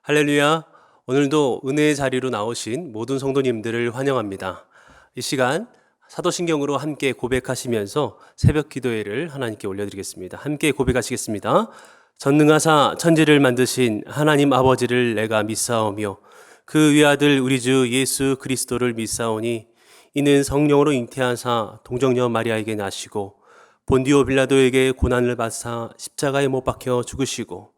할렐루야. 오늘도 은혜의 자리로 나오신 모든 성도님들을 환영합니다. 이 시간 사도신경으로 함께 고백하시면서 새벽 기도회를 하나님께 올려드리겠습니다. 함께 고백하시겠습니다. 전능하사 천지를 만드신 하나님 아버지를 내가 믿사오며 그 위아들 우리 주 예수 그리스도를 믿사오니 이는 성령으로 잉태하사 동정녀 마리아에게 나시고 본디오 빌라도에게 고난을 받사 십자가에 못 박혀 죽으시고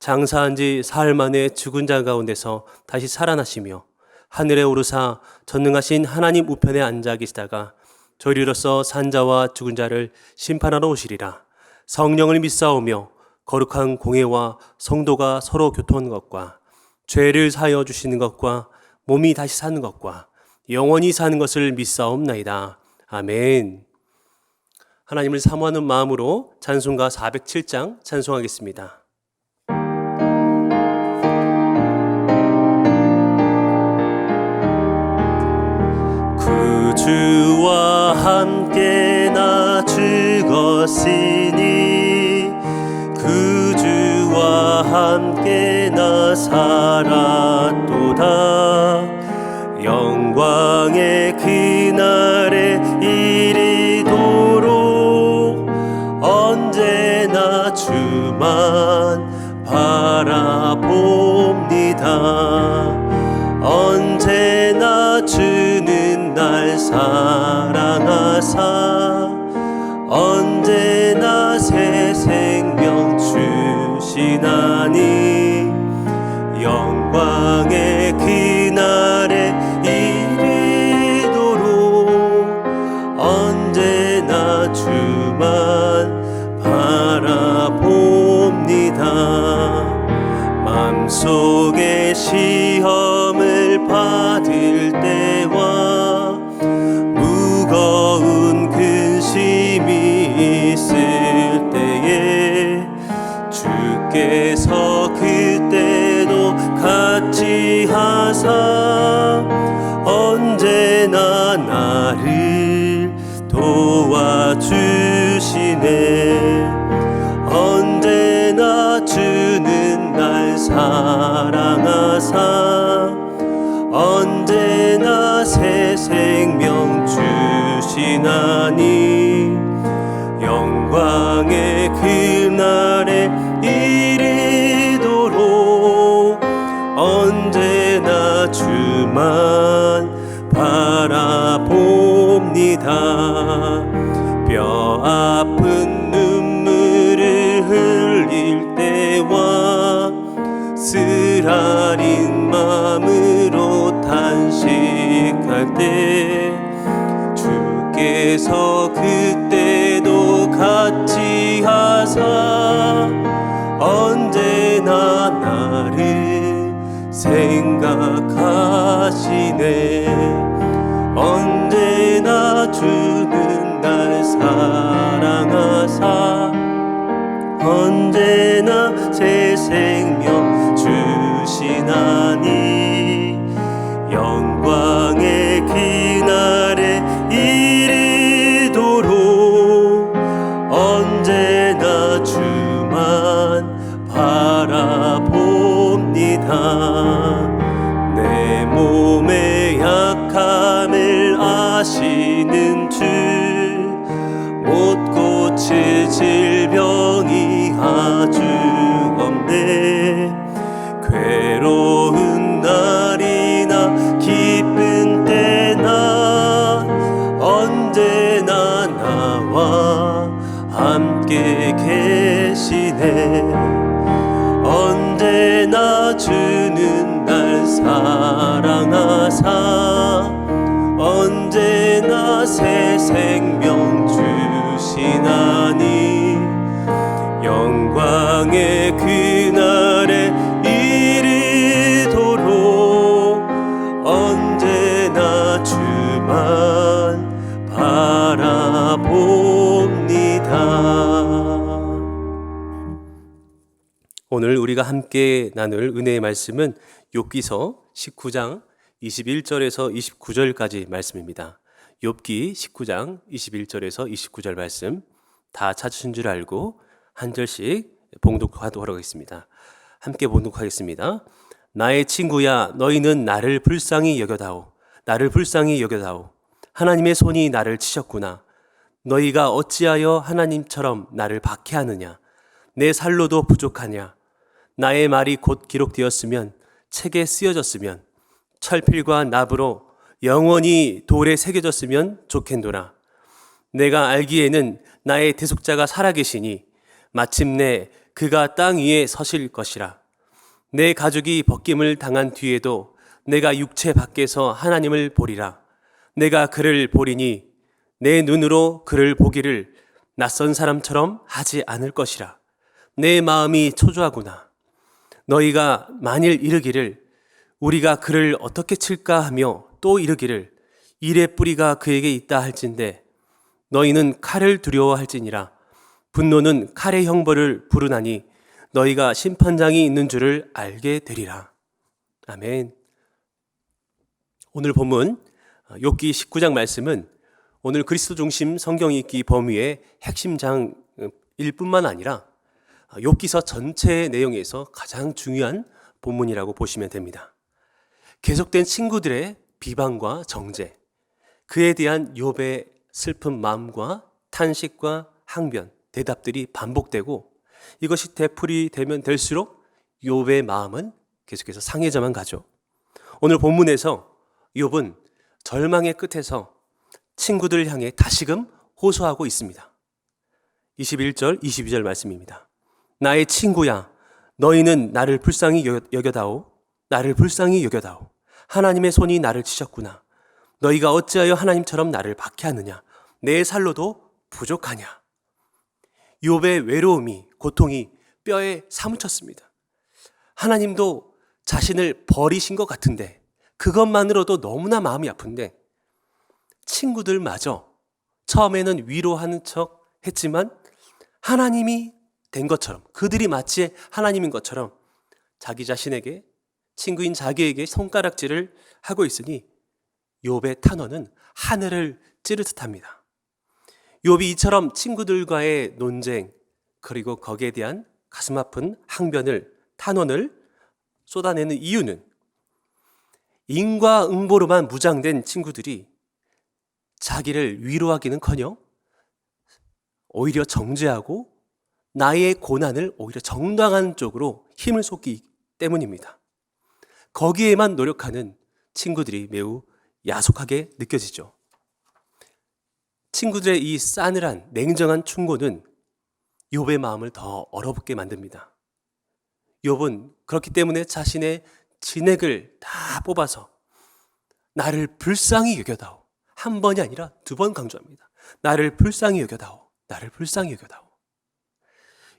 장사한 지 사흘 만에 죽은 자 가운데서 다시 살아나시며 하늘에 오르사 전능하신 하나님 우편에 앉아 계시다가 저리로서 산자와 죽은 자를 심판하러 오시리라. 성령을 믿사오며 거룩한 공회와 성도가 서로 교통하는 것과 죄를 사하여 주시는 것과 몸이 다시 사는 것과 영원히 사는 것을 믿사옵나이다. 아멘. 하나님을 사모하는 마음으로 찬송가 407장 찬송하겠습니다. 주와 함께 나 죽었으니 그 주와 함께 나 살았도다. 영광의 그날에 이르도록 언제나 주만 바라봅니다. 언제나 주는 날 사랑하사 언제나 새 생명 주시나니 영광의 그날에 이르도록 언제나 주만 바라봅니다. 마음속에 시험을 받을 때와 무거운 근심이 있을 때에 주께서 그때도 같이 하사 언제나 나를 도와주시네. 언제나 주는 날 사랑하사 언제나 새 생명 주시나니 영광의 그날에 이르도록 언제나 주만 바라봅니다. 뼈 아픈 눈물을 흘릴 때와 쓰라린 마음으로 탄식할 때 주께서 그때도 같이 하사 언제나 나를 생각하시네. 언제나 주는 날 사랑하사 언제나 새 생명 주시나니 영광의 그날에 이르도록 언제나 주만 바라봅니다. 내 몸의 약함을 아시는 주 못 고칠 질병이 아주 없네. 괴로운 날이나 기쁜 때나 언제나 나와 함께 계시네. 언제나 주는 날 사랑하사 언제나 새 생명 주시나니 영광의 그날에 이르도록 언제나 주만 바라봅니다. 오늘 우리가 함께 나눌 은혜의 말씀은 욥기서 19장 21절에서 29절까지 말씀입니다. 욥기 19장 21절에서 29절 말씀 다 찾으신 줄 알고 한 절씩 봉독하도록 하겠습니다. 함께 봉독하겠습니다. 나의 친구야, 너희는 나를 불쌍히 여겨다오. 나를 불쌍히 여겨다오. 하나님의 손이 나를 치셨구나. 너희가 어찌하여 하나님처럼 나를 박해하느냐? 내 살로도 부족하냐? 나의 말이 곧 기록되었으면, 책에 쓰여졌으면, 철필과 납으로 영원히 돌에 새겨졌으면 좋겠노라. 내가 알기에는 나의 대속자가 살아계시니 마침내 그가 땅 위에 서실 것이라. 내 가족이 벗김을 당한 뒤에도 내가 육체 밖에서 하나님을 보리라. 내가 그를 보리니 내 눈으로 그를 보기를 낯선 사람처럼 하지 않을 것이라. 내 마음이 초조하구나. 너희가 만일 이르기를 우리가 그를 어떻게 칠까 하며 또 이르기를 일의 뿌리가 그에게 있다 할진대 너희는 칼을 두려워할지니라. 분노는 칼의 형벌을 부르나니 너희가 심판장이 있는 줄을 알게 되리라. 아멘. 오늘 본문 욥기 19장 말씀은 오늘 그리스도 중심 성경 읽기 범위의 핵심 장일 뿐만 아니라 욥기서 전체의 내용에서 가장 중요한 본문이라고 보시면 됩니다. 계속된 친구들의 비방과 정죄, 그에 대한 욥의 슬픈 마음과 탄식과 항변, 대답들이 반복되고 이것이 되풀이되면 될수록 욥의 마음은 계속해서 상해져만 가죠. 오늘 본문에서 욥은 절망의 끝에서 친구들을 향해 다시금 호소하고 있습니다. 21절, 22절 말씀입니다. 나의 친구야, 너희는 나를 불쌍히 여겨다오. 나를 불쌍히 여겨다오. 하나님의 손이 나를 치셨구나. 너희가 어찌하여 하나님처럼 나를 박해하느냐? 내 살로도 부족하냐? 욥의 외로움이, 고통이 뼈에 사무쳤습니다. 하나님도 자신을 버리신 것 같은데 그것만으로도 너무나 마음이 아픈데 친구들마저 처음에는 위로하는 척 했지만 하나님이 된 것처럼, 그들이 마치 하나님인 것처럼 자기 자신에게, 친구인 자기에게 손가락질을 하고 있으니 욥의 탄원은 하늘을 찌를 듯합니다. 욥이 이처럼 친구들과의 논쟁, 그리고 거기에 대한 가슴 아픈 항변을, 탄원을 쏟아내는 이유는 인과응보로만 무장된 친구들이 자기를 위로하기는커녕 오히려 정죄하고 나의 고난을 오히려 정당한 쪽으로 힘을 쏟기 때문입니다. 거기에만 노력하는 친구들이 매우 야속하게 느껴지죠. 친구들의 이 싸늘한 냉정한 충고는 욥의 마음을 더 얼어붙게 만듭니다. 욥은 그렇기 때문에 자신의 진액을 다 뽑아서 나를 불쌍히 여겨다오. 한 번이 아니라 두 번 강조합니다. 나를 불쌍히 여겨다오. 나를 불쌍히 여겨다오.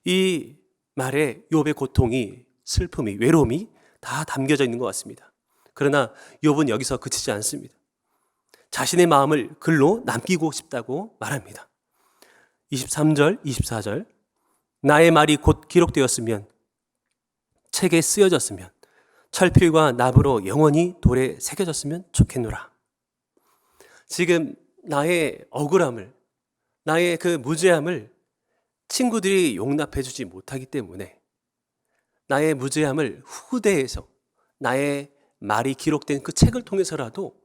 이 말에 욥의 고통이, 슬픔이, 외로움이 다 담겨져 있는 것 같습니다. 그러나 욥은 여기서 그치지 않습니다. 자신의 마음을 글로 남기고 싶다고 말합니다. 23절, 24절 나의 말이 곧 기록되었으면, 책에 쓰여졌으면, 철필과 납으로 영원히 돌에 새겨졌으면 좋겠노라. 지금 나의 억울함을, 나의 그 무죄함을 친구들이 용납해주지 못하기 때문에 나의 무죄함을 후대에서, 나의 말이 기록된 그 책을 통해서라도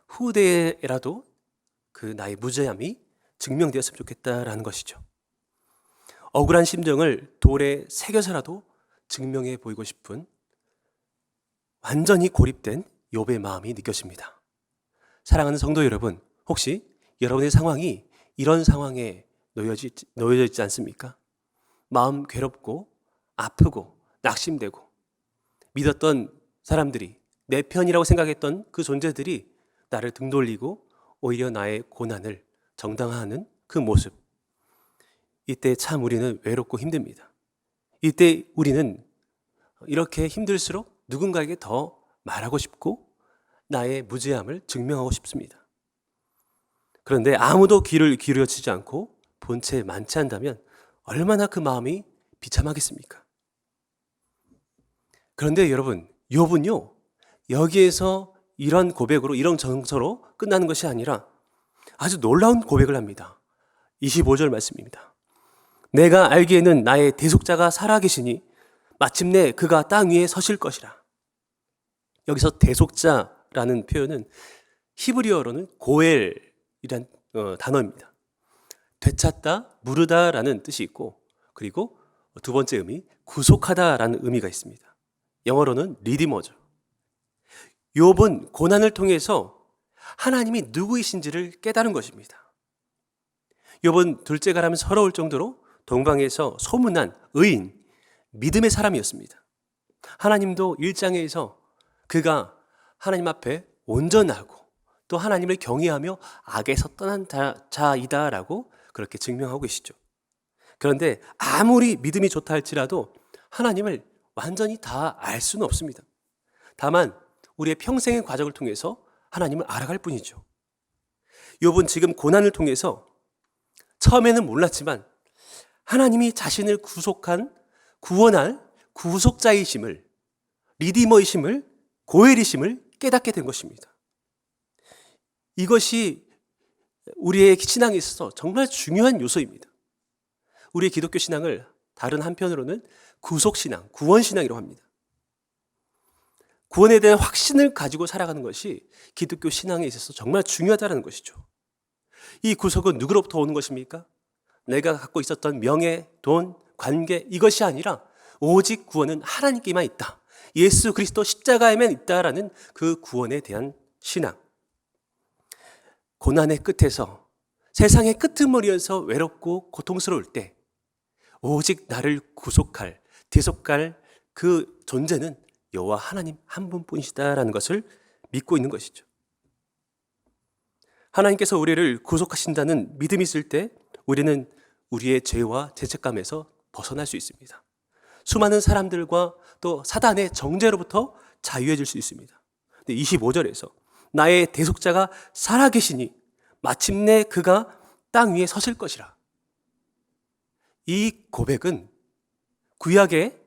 후대에라도 그 나의 무죄함이 증명되었으면 좋겠다라는 것이죠. 억울한 심정을 돌에 새겨서라도 증명해 보이고 싶은 완전히 고립된 욥의 마음이 느껴집니다. 사랑하는 성도 여러분, 혹시 여러분의 상황이 이런 상황에 놓여져 있지 않습니까? 마음 괴롭고 아프고 낙심되고 믿었던 사람들이, 내 편이라고 생각했던 그 존재들이 나를 등 돌리고 오히려 나의 고난을 정당화하는 그 모습. 이때 참 우리는 외롭고 힘듭니다. 이때 우리는 이렇게 힘들수록 누군가에게 더 말하고 싶고 나의 무죄함을 증명하고 싶습니다. 그런데 아무도 귀를 기울여지지 않고 본체에 많지 않다면 얼마나 그 마음이 비참하겠습니까? 그런데 여러분, 욥은요, 여기에서 이런 고백으로, 이런 정서로 끝나는 것이 아니라 아주 놀라운 고백을 합니다. 25절 말씀입니다. 내가 알기에는 나의 대속자가 살아계시니 마침내 그가 땅 위에 서실 것이라. 여기서 대속자라는 표현은 히브리어로는 고엘이란 단어입니다. 되찾다, 물으다라는 뜻이 있고, 그리고 두 번째 의미, 구속하다라는 의미가 있습니다. 영어로는 리디머죠. 욥은 고난을 통해서 하나님이 누구이신지를 깨달은 것입니다. 욥은 둘째가라면 서러울 정도로 동방에서 소문난 의인, 믿음의 사람이었습니다. 하나님도 1장에서 그가 하나님 앞에 온전하고 또 하나님을 경외하며 악에서 떠난 자이다라고 그렇게 증명하고 계시죠. 그런데 아무리 믿음이 좋다 할지라도 하나님을 완전히 다 알 수는 없습니다. 다만 우리의 평생의 과정을 통해서 하나님을 알아갈 뿐이죠. 욥은 지금 고난을 통해서 처음에는 몰랐지만 하나님이 자신을 구원할 구속자이심을, 리디머이심을, 고엘이심을 깨닫게 된 것입니다. 이것이 우리의 신앙에 있어서 정말 중요한 요소입니다. 우리의 기독교 신앙을 다른 한편으로는 구속신앙, 구원신앙이라고 합니다. 구원에 대한 확신을 가지고 살아가는 것이 기독교 신앙에 있어서 정말 중요하다는 것이죠. 이 구속은 누구로부터 오는 것입니까? 내가 갖고 있었던 명예, 돈, 관계 이것이 아니라 오직 구원은 하나님께만 있다. 예수 그리스도 십자가에만 있다라는 그 구원에 대한 신앙. 고난의 끝에서 세상의 끄트머리에서 외롭고 고통스러울 때 오직 나를 구속할, 대속할 그 존재는 여호와 하나님 한 분뿐이시다라는 것을 믿고 있는 것이죠. 하나님께서 우리를 구속하신다는 믿음이 있을 때 우리는 우리의 죄와 죄책감에서 벗어날 수 있습니다. 수많은 사람들과 또 사단의 정죄로부터 자유해질 수 있습니다. 25절에서 나의 대속자가 살아계시니 마침내 그가 땅 위에 서실 것이라. 이 고백은 구약에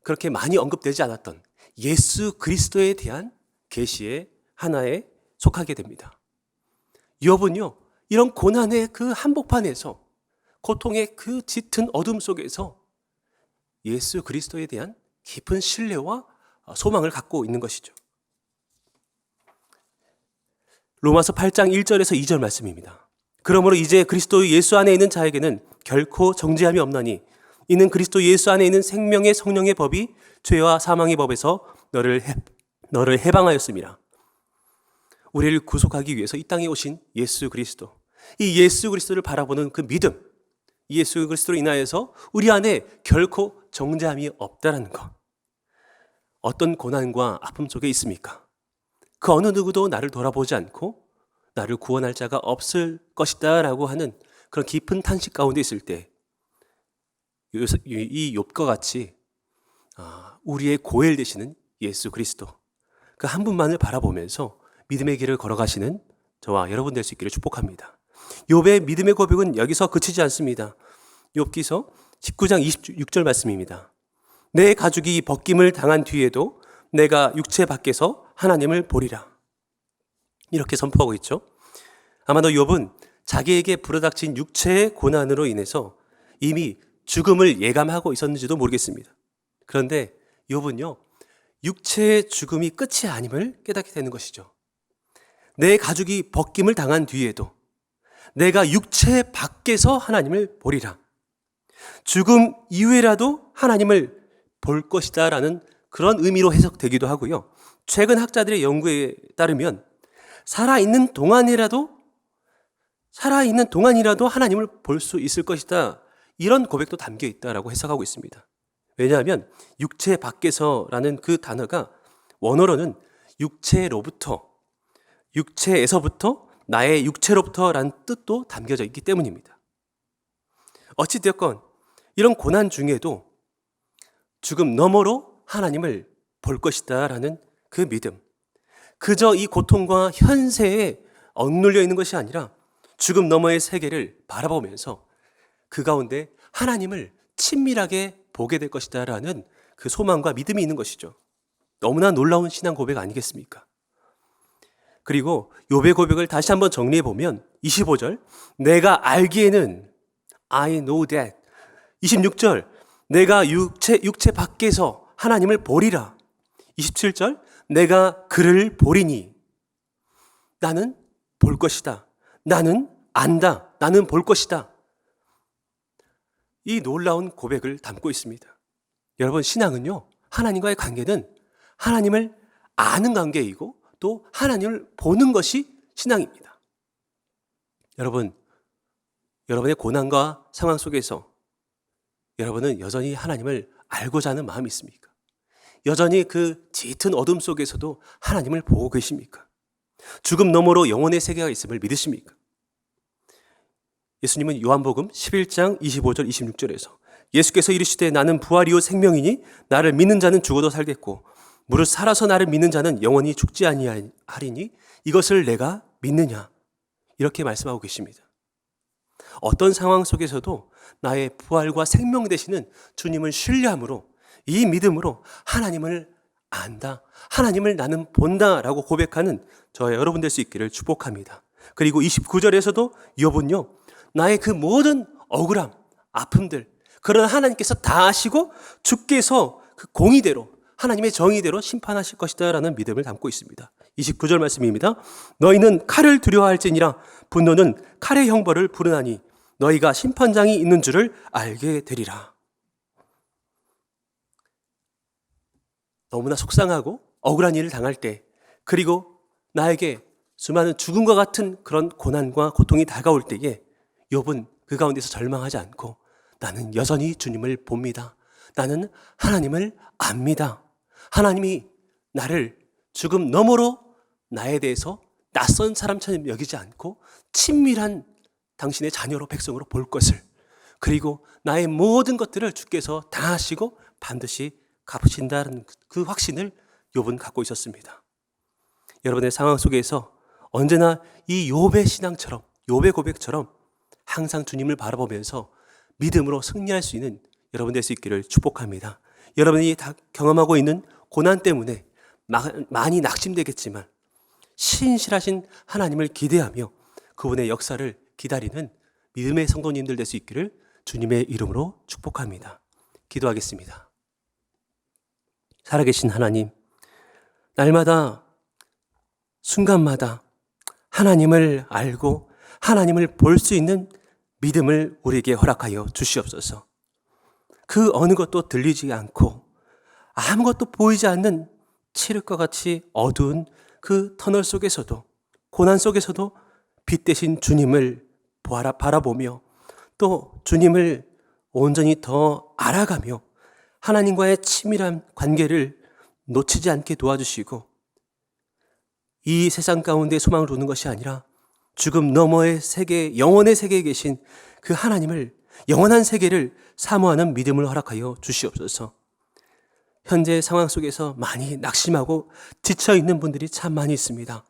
그렇게 많이 언급되지 않았던 예수 그리스도에 대한 계시의 하나에 속하게 됩니다. 욥은요, 이런 고난의 그 한복판에서 고통의 그 짙은 어둠 속에서 예수 그리스도에 대한 깊은 신뢰와 소망을 갖고 있는 것이죠. 로마서 8장 1절에서 2절 말씀입니다. 그러므로 이제 그리스도 예수 안에 있는 자에게는 결코 정죄함이 없나니 이는 그리스도 예수 안에 있는 생명의 성령의 법이 죄와 사망의 법에서 너를 해방하였습니다. 우리를 구속하기 위해서 이 땅에 오신 예수 그리스도, 이 예수 그리스도를 바라보는 그 믿음, 예수 그리스도로 인하여서 우리 안에 결코 정죄함이 없다라는 것. 어떤 고난과 아픔 속에 있습니까? 그 어느 누구도 나를 돌아보지 않고 나를 구원할 자가 없을 것이다 라고 하는 그런 깊은 탄식 가운데 있을 때 이 욥과 같이 우리의 고엘 되시는 예수 그리스도 그 한 분만을 바라보면서 믿음의 길을 걸어가시는 저와 여러분 될 수 있기를 축복합니다. 욥의 믿음의 고백은 여기서 그치지 않습니다. 욥기서 19장 26절 말씀입니다. 내 가죽이 벗김을 당한 뒤에도 내가 육체 밖에서 하나님을 보리라. 이렇게 선포하고 있죠. 아마도 욥은 자기에게 불어닥친 육체의 고난으로 인해서 이미 죽음을 예감하고 있었는지도 모르겠습니다. 그런데 욥은요, 육체의 죽음이 끝이 아님을 깨닫게 되는 것이죠. 내 가죽이 벗김을 당한 뒤에도 내가 육체 밖에서 하나님을 보리라. 죽음 이후에라도 하나님을 볼 것이다 라는 그런 의미로 해석되기도 하고요. 최근 학자들의 연구에 따르면 살아있는 동안이라도 하나님을 볼 수 있을 것이다. 이런 고백도 담겨 있다라고 해석하고 있습니다. 왜냐하면 육체 밖에서라는 그 단어가 원어로는 육체에서부터 나의 육체로부터라는 뜻도 담겨져 있기 때문입니다. 어찌되었건 이런 고난 중에도 죽음 너머로 하나님을 볼 것이다 라는 그 믿음, 그저 이 고통과 현세에 억눌려 있는 것이 아니라 죽음 너머의 세계를 바라보면서 그 가운데 하나님을 친밀하게 보게 될 것이다 라는 그 소망과 믿음이 있는 것이죠. 너무나 놀라운 신앙 고백 아니겠습니까? 그리고 욥의 고백을 다시 한번 정리해 보면 25절 내가 알기에는 I know that 26절 내가 육체 밖에서 하나님을 보리라 27절 내가 그를 보리니. 나는 볼 것이다. 나는 안다. 나는 볼 것이다. 이 놀라운 고백을 담고 있습니다. 여러분, 신앙은요, 하나님과의 관계는 하나님을 아는 관계이고 또 하나님을 보는 것이 신앙입니다. 여러분, 여러분의 고난과 상황 속에서 여러분은 여전히 하나님을 알고자 하는 마음이 있습니까? 여전히 그 짙은 어둠 속에서도 하나님을 보고 계십니까? 죽음 너머로 영혼의 세계가 있음을 믿으십니까? 예수님은 요한복음 11장 25절 26절에서 예수께서 이르시되 나는 부활이요 생명이니 나를 믿는 자는 죽어도 살겠고 무릇 살아서 나를 믿는 자는 영원히 죽지 아니하리니 이것을 내가 믿느냐, 이렇게 말씀하고 계십니다. 어떤 상황 속에서도 나의 부활과 생명 되시는 주님을 신뢰함으로, 이 믿음으로 하나님을 안다, 하나님을 나는 본다라고 고백하는 저와 여러분 될 수 있기를 축복합니다. 그리고 29절에서도 욥은요, 나의 그 모든 억울함, 아픔들, 그러나 하나님께서 다 아시고 주께서 그 공의대로, 하나님의 정의대로 심판하실 것이다 라는 믿음을 담고 있습니다. 29절 말씀입니다. 너희는 칼을 두려워할지니라. 분노는 칼의 형벌을 부르나니 너희가 심판장이 있는 줄을 알게 되리라. 너무나 속상하고 억울한 일을 당할 때, 그리고 나에게 수많은 죽음과 같은 그런 고난과 고통이 다가올 때에 욥은 그 가운데서 절망하지 않고 나는 여전히 주님을 봅니다. 나는 하나님을 압니다. 하나님이 나를 죽음 너머로 나에 대해서 낯선 사람처럼 여기지 않고 친밀한 당신의 자녀로, 백성으로 볼 것을, 그리고 나의 모든 것들을 주께서 다 하시고 반드시 갚으신다는 그 확신을 욥은 갖고 있었습니다. 여러분의 상황 속에서 언제나 이 욥의 신앙처럼, 욥의 고백처럼 항상 주님을 바라보면서 믿음으로 승리할 수 있는 여러분 될 수 있기를 축복합니다. 여러분이 다 경험하고 있는 고난 때문에 많이 낙심되겠지만 신실하신 하나님을 기대하며 그분의 역사를 기다리는 믿음의 성도님들 될 수 있기를 주님의 이름으로 축복합니다. 기도하겠습니다. 살아계신 하나님, 날마다 순간마다 하나님을 알고 하나님을 볼 수 있는 믿음을 우리에게 허락하여 주시옵소서. 그 어느 것도 들리지 않고 아무것도 보이지 않는 칠흑과 같이 어두운 그 터널 속에서도, 고난 속에서도 빛 대신 주님을 바라보며 또 주님을 온전히 더 알아가며 하나님과의 치밀한 관계를 놓치지 않게 도와주시고, 이 세상 가운데 소망을 두는 것이 아니라 죽음 너머의 세계, 영원의 세계에 계신 그 하나님을, 영원한 세계를 사모하는 믿음을 허락하여 주시옵소서. 현재 상황 속에서 많이 낙심하고 지쳐있는 분들이 참 많이 있습니다.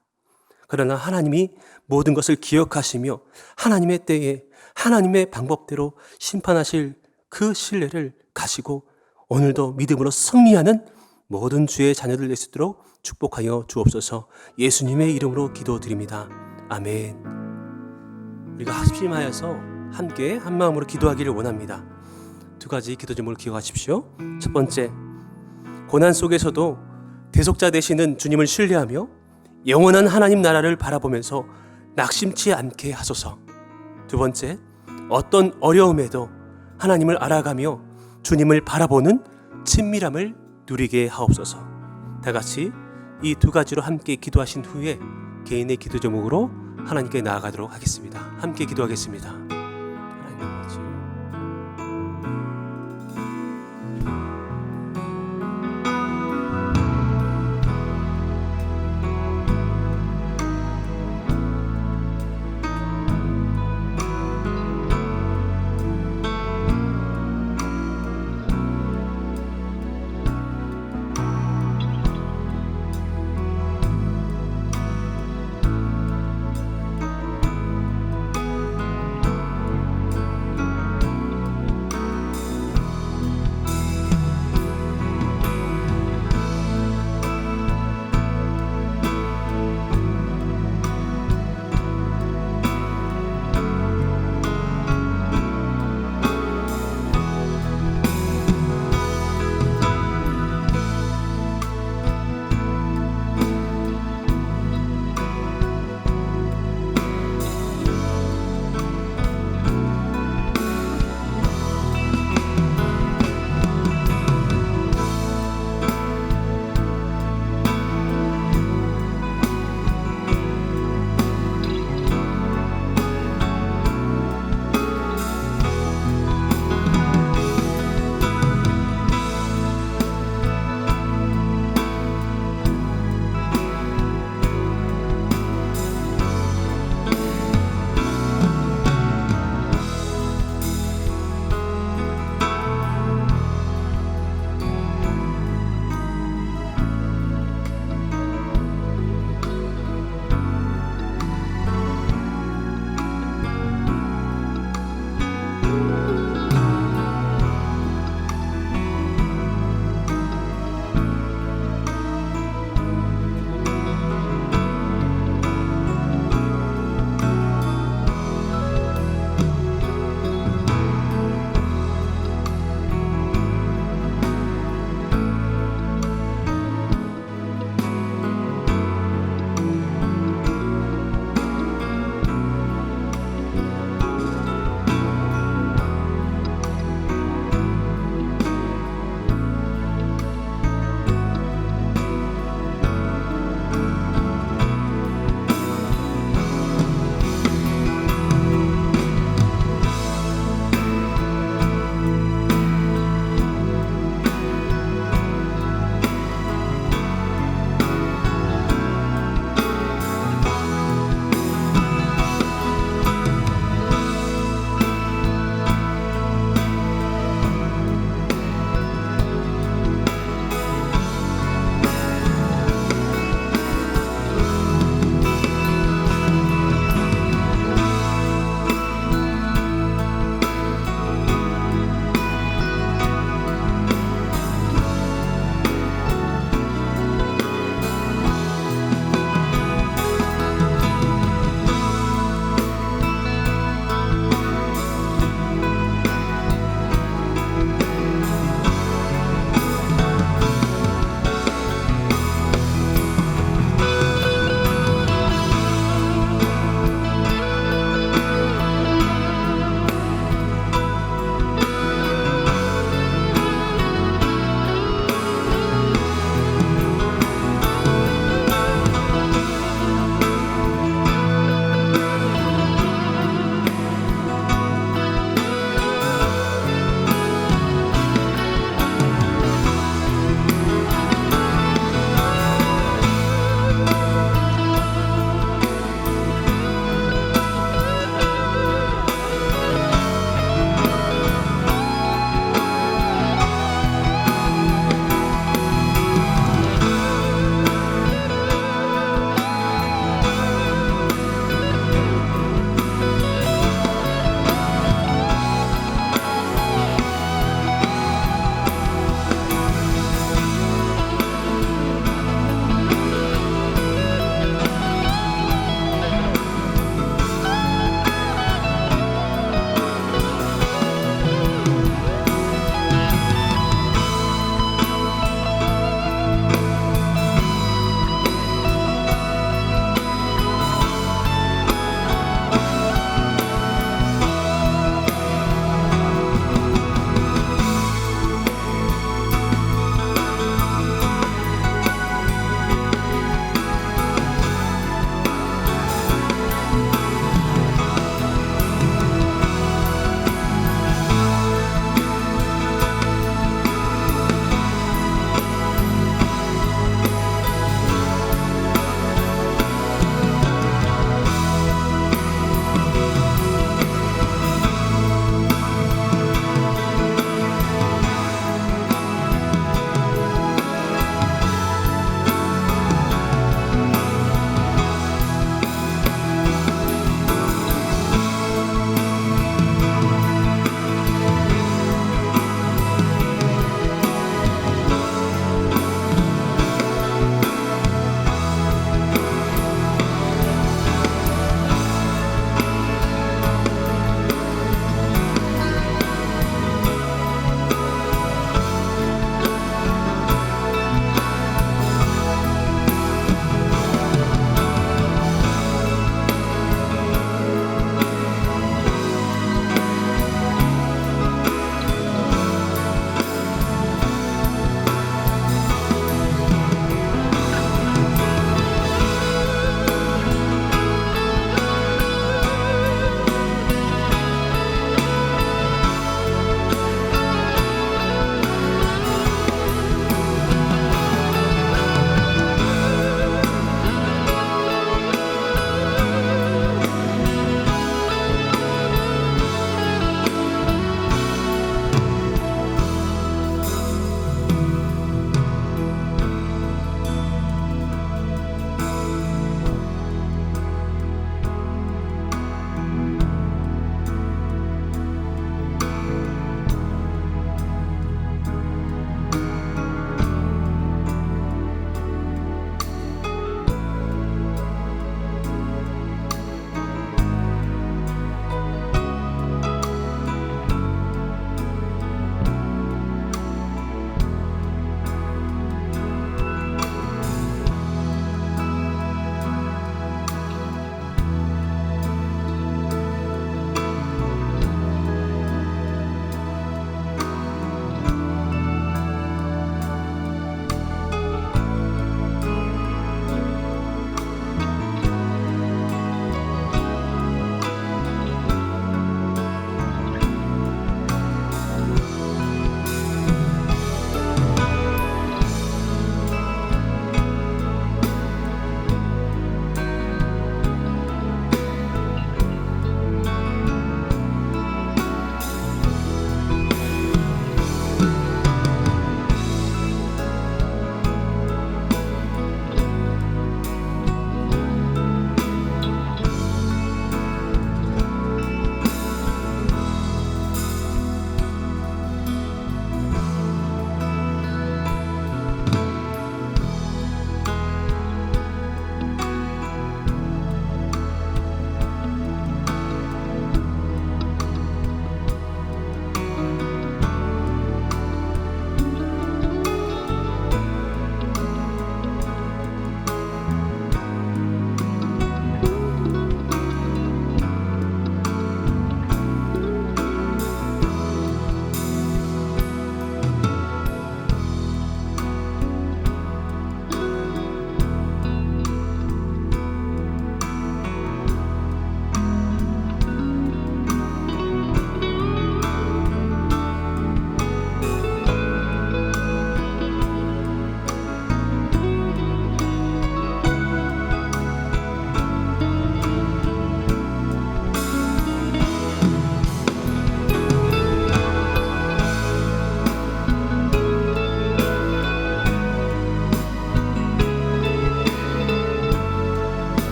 그러나 하나님이 모든 것을 기억하시며 하나님의 때에 하나님의 방법대로 심판하실 그 신뢰를 가지고 오늘도 믿음으로 승리하는 모든 주의 자녀들 될 수 있도록 축복하여 주옵소서. 예수님의 이름으로 기도드립니다. 아멘. 우리가 합심하여서 함께 한 마음으로 기도하기를 원합니다. 두 가지 기도 제목을 기억하십시오. 첫 번째, 고난 속에서도 대속자 되시는 주님을 신뢰하며 영원한 하나님 나라를 바라보면서 낙심치 않게 하소서. 두 번째, 어떤 어려움에도 하나님을 알아가며 주님을 바라보는 친밀함을 누리게 하옵소서. 다 같이 이 두 가지로 함께 기도하신 후에 개인의 기도 제목으로 하나님께 나아가도록 하겠습니다. 함께 기도하겠습니다.